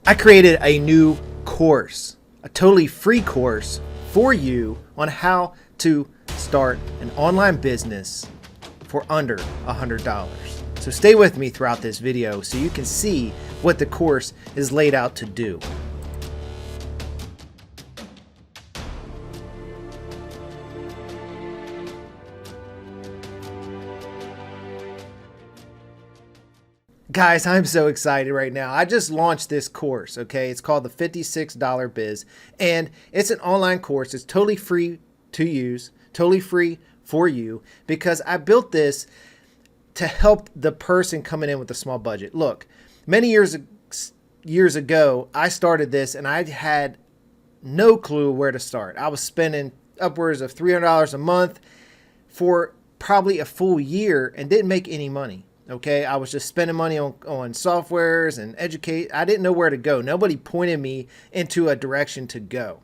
I created a new course, a totally free course for you on how to start an online business for under $100. So stay with me throughout this video so you can see what the course is laid out to do. Guys, I'm so excited right now. I just launched this course, okay? It's called the $56 Biz, and it's an online course. It's totally free to use, totally free for you, because I built this to help the person coming in with a small budget. Look, many years ago, I started this and I had no clue where to start. I was spending upwards of $300 a month for probably a full year and didn't make any money. Okay, I was just spending money on softwares and educate. I didn't know where to go. Nobody pointed me into a direction to go.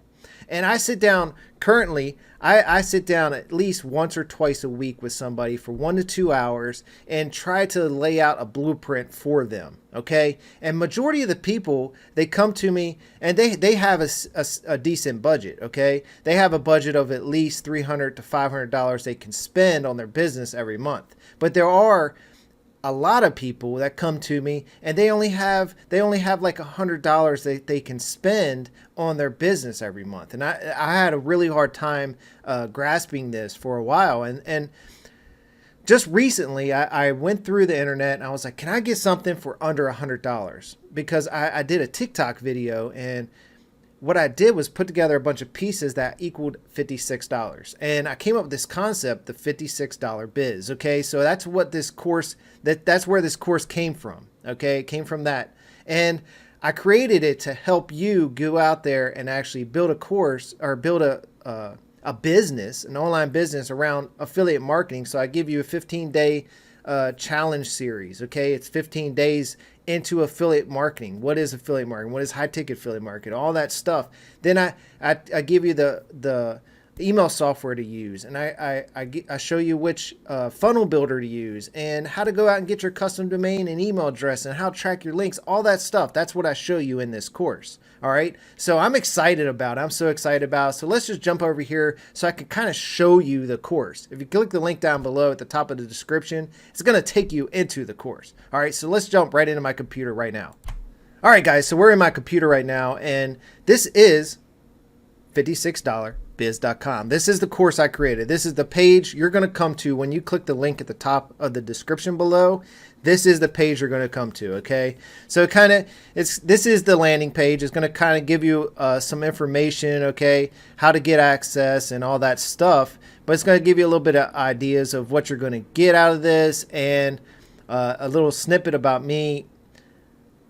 And I sit down currently, I sit down at least once or twice a week with somebody for 1 to 2 hours and try to lay out a blueprint for them. Okay. And majority of the people, they come to me and they have a decent budget. Okay. They have a budget of at least $300 to $500 they can spend on their business every month. But there are a lot of people that come to me and they only have like $100 that they can spend on their business every month. And I had a really hard time grasping this for a while. And just recently I went through the internet and I was like, can I get something for under $100? Because I did a TikTok video, and what I did was put together a bunch of pieces that equaled $56. And I came up with this concept, the $56 Biz. Okay. So that's what this course, that's where this course came from. Okay. It came from that. And I created it to help you go out there and actually build a course or build a business, an online business around affiliate marketing. So I give you a 15-day challenge series. Okay. It's 15 days into affiliate marketing. What is affiliate marketing? What is high ticket affiliate marketing? All that stuff. Then I give you the email software to use, and I show you which funnel builder to use and how to go out and get your custom domain and email address and how to track your links, all that stuff. That's what I show you in this course. All right. So I'm excited about it. I'm so excited about it. So let's just jump over here so I can kind of show you the course. If you click the link down below at the top of the description, it's going to take you into the course. All right. So let's jump right into my computer right now. All right, guys. So we're in my computer right now, and this is $56biz.com. This is the course I created. This is the page you're going to come to when you click the link at the top of the description below. This is the page you're going to come to. Okay. So this is the landing page. It's going to kind of give you some information, okay, how to get access and all that stuff, but it's going to give you a little bit of ideas of what you're going to get out of this and a little snippet about me.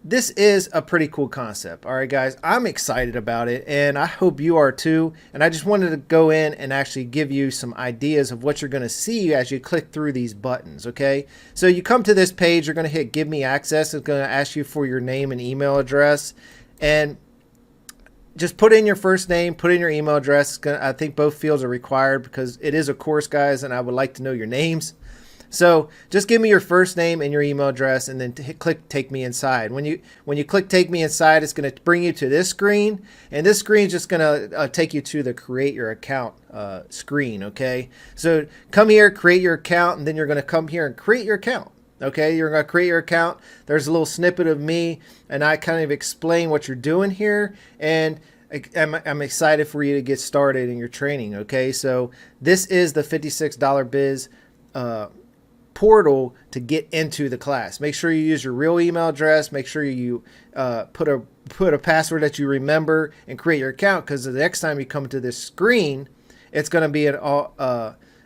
This is a pretty cool concept. All right, guys, I'm excited about it, and I hope you are too. And I just wanted to go in and actually give you some ideas of what you're going to see as you click through these buttons. Okay, so you come to this page, you're going to hit give me access. It's going to ask you for your name and email address, and just put in your first name, put in your email address. I think both fields are required because it is a course, guys, and I would like to know your names. So just give me your first name and your email address, and then click Take Me Inside. When you click Take Me Inside, it's going to bring you to this screen, and this screen is just going to take you to the Create Your Account screen. Okay, so come here, create your account, and then you're going to come here and create your account. Okay, you're going to create your account. There's a little snippet of me, and I kind of explain what you're doing here, and I'm excited for you to get started in your training. Okay, so this is the $56 Biz portal to get into the class. Make sure you use your real email address. Make sure you put a password that you remember and create your account, because the next time you come to this screen, it's going to be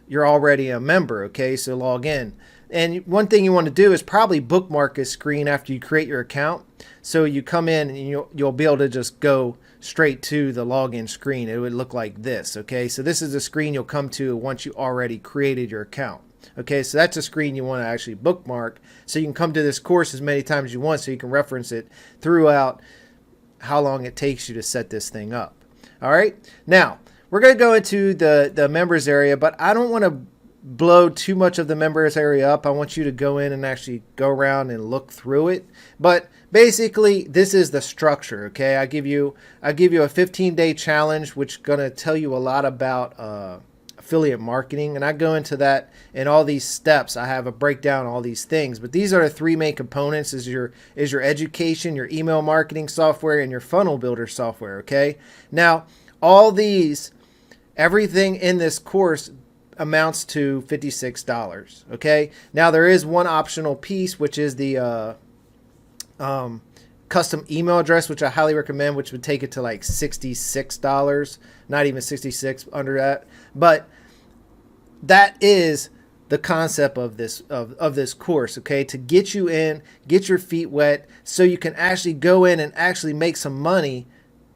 you're already a member. Okay, so log in. And one thing you want to do is probably bookmark this screen after you create your account, so you come in and you'll be able to just go straight to the login screen. It would look like this. Okay, so this is the screen you'll come to once you already created your account. Okay, so that's a screen you want to actually bookmark so you can come to this course as many times as you want, so you can reference it throughout how long it takes you to set this thing up. All right, now we're going to go into the members area, but I don't want to blow too much of the members area up. I want you to go in and actually go around and look through it. But basically, this is the structure. Okay, I give you a 15-day challenge, which is going to tell you a lot about affiliate marketing, and I go into that in all these steps. I have a breakdown of all these things, but these are the three main components: is your education, your email marketing software, and your funnel builder software. Okay, now all these, everything in this course amounts to $56. Okay, now there is one optional piece, which is the custom email address, which I highly recommend, which would take it to like $66, not even 66, under that. But that is the concept of this course, okay? To get you in, get your feet wet, so you can actually go in and actually make some money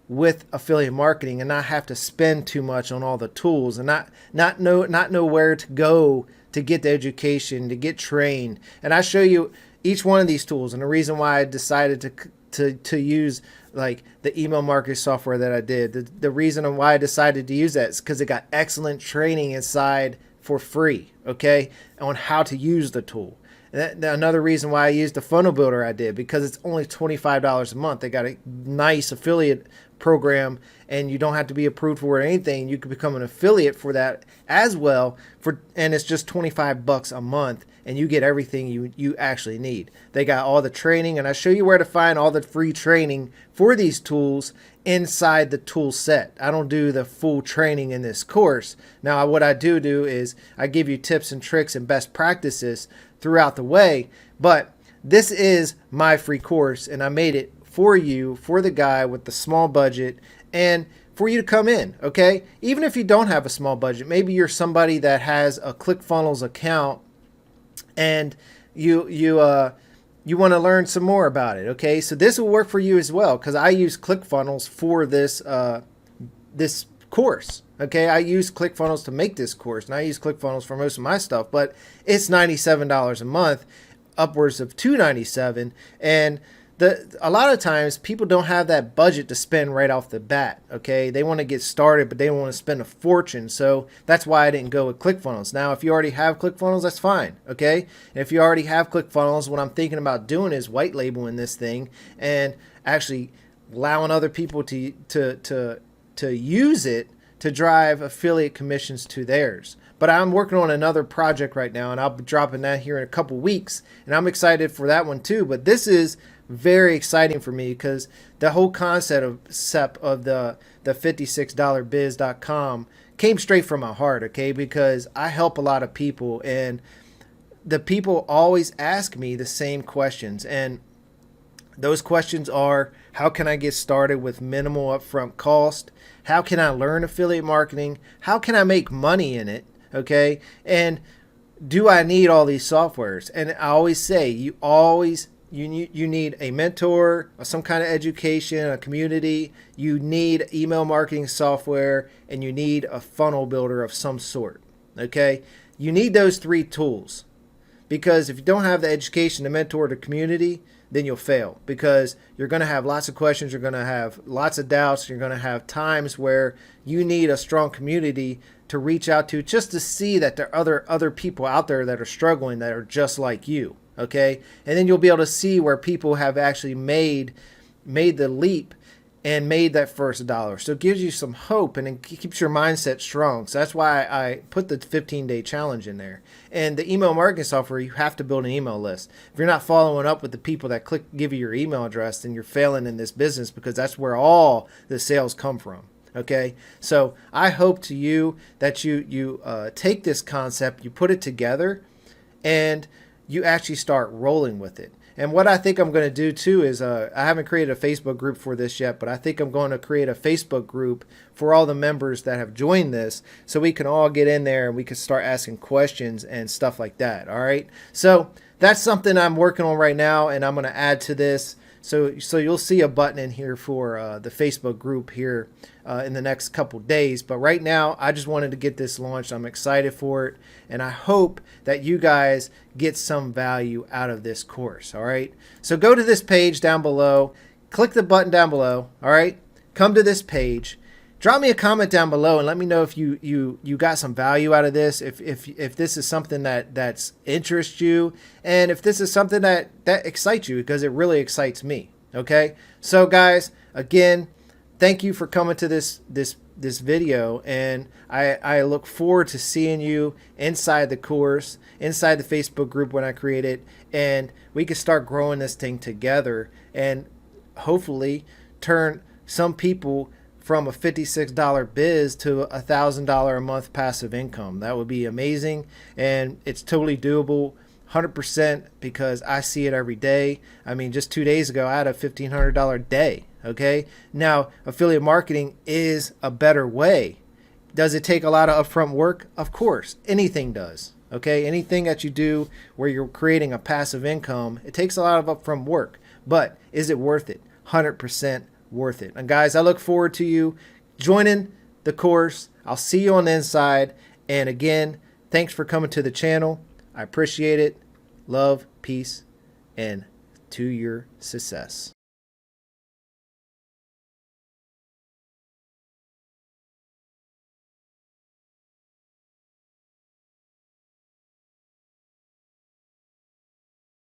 with affiliate marketing and not have to spend too much on all the tools, and not know where to go to get the education, to get trained. And I show you each one of these tools, and the reason why I decided to use like the email marketing software that I did. The reason why I decided to use that is because it got excellent training inside for free, okay, on how to use the tool. Another reason why I used the funnel builder I did, because it's only $25 a month. They got a nice affiliate program, and you don't have to be approved for anything. You can become an affiliate for that as well, and it's just $25 a month, and you get everything you actually need. They got all the training, and I show you where to find all the free training for these tools inside the tool set. I don't do the full training in this course. Now, what I do is I give you tips and tricks and best practices throughout the way, but this is my free course, and I made it for you, for the guy with the small budget, and for you to come in, okay? Even if you don't have a small budget, maybe you're somebody that has a ClickFunnels account and you want to learn some more about it, okay? So this will work for you as well, because I use ClickFunnels for this this course, okay? I use ClickFunnels to make this course, and I use ClickFunnels for most of my stuff, but it's $97 a month, upwards of $297, and a lot of times people don't have that budget to spend right off the bat, okay? They want to get started, but they don't want to spend a fortune. So that's why I didn't go with ClickFunnels. Now, if you already have ClickFunnels, that's fine, okay? And if you already have ClickFunnels, what I'm thinking about doing is white labeling this thing and actually allowing other people to use it to drive affiliate commissions to theirs. But I'm working on another project right now, and I'll be dropping that here in a couple weeks, and I'm excited for that one too. But this is very exciting for me, because the whole concept of the $56biz.com came straight from my heart, okay? Because I help a lot of people, and the people always ask me the same questions, and those questions are: how can I get started with minimal upfront cost? How can I learn affiliate marketing? How can I make money in it? Okay, and do I need all these softwares? And I always say, you need a mentor, some kind of education, a community. You need email marketing software, and you need a funnel builder of some sort. Okay, you need those three tools, because if you don't have the education, the mentor, the community, then you'll fail, because you're going to have lots of questions, you're going to have lots of doubts, you're going to have times where you need a strong community to reach out to, just to see that there are other people out there that are struggling, that are just like you, okay? And then you'll be able to see where people have actually made the leap and made that first dollar. So it gives you some hope, and it keeps your mindset strong. So that's why I put the 15-day challenge in there. And the email marketing software, you have to build an email list. If you're not following up with the people that give you your email address, then you're failing in this business, because that's where all the sales come from. Okay, so I hope to you that you take this concept, you put it together, and you actually start rolling with it. And what I think I'm going to do too is, I haven't created a Facebook group for this yet, but I think I'm going to create a Facebook group for all the members that have joined this, so we can all get in there and we can start asking questions and stuff like that. All right, so that's something I'm working on right now, and I'm going to add to this. So you'll see a button in here for the Facebook group here in the next couple days. But right now, I just wanted to get this launched. I'm excited for it, and I hope that you guys get some value out of this course. All right, so go to this page down below, click the button down below. All right, come to this page. drop me a comment down below and let me know if you got some value out of this, if this is something that's interests you, and if this is something that excites you, because it really excites me. Okay, so guys, again, thank you for coming to this video, and I look forward to seeing you inside the course, inside the Facebook group when I create it, and we can start growing this thing together and hopefully turn some people from a $56 biz to a $1,000 a month passive income. That would be amazing, and it's totally doable, 100%, because I see it every day. I mean, just 2 days ago, I had a $1,500 day. Okay, now affiliate marketing is a better way. Does it take a lot of upfront work? Of course, anything does. Okay, anything that you do where you're creating a passive income, it takes a lot of upfront work, but is it worth it? 100% worth it. And guys, I look forward to you joining the course. I'll see you on the inside. And again, thanks for coming to the channel. I appreciate it. Love, peace, and to your success.